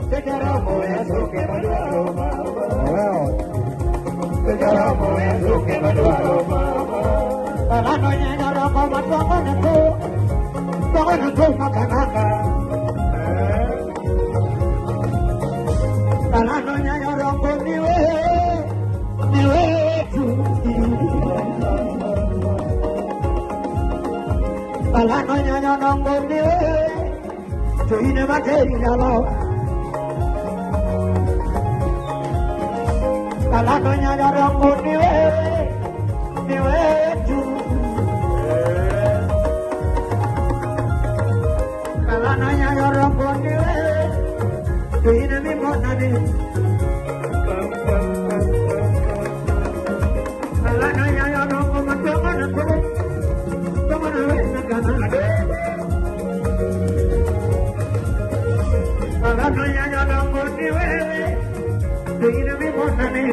Sejarahmu esok ke maduro mama. Sejarahmu esok ke maduro mama. Kalau nanya rokok macam itu, jangan itu makan apa. Kalau nanya rokok niwe tu. Kalau nanya rokok niwe tu ini materi dalam. Kalau nanya rokok niwe tu. Kalau nanya rokok niwe tu ini memang nanti. Kalau nanya rokok macam mana tu, macam mana nak ada. Kalau nanya rokok niwe tu ini memang nanti.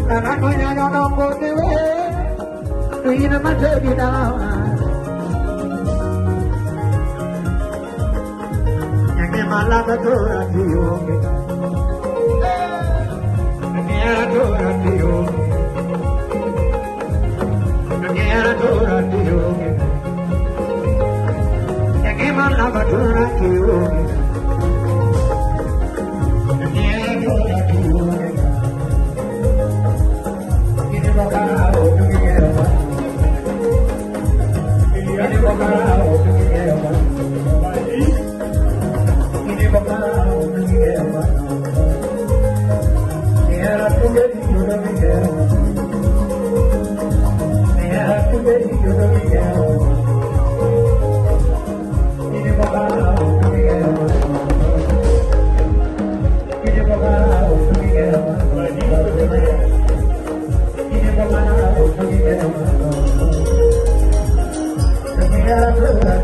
Kalau nanya rokok niwe tu ini macam mana. Malah betul radio, radio, radio, radio, yang malah betul radio, radio, radio, ini bakal dunia, ini bakal dunia. Terima kasih.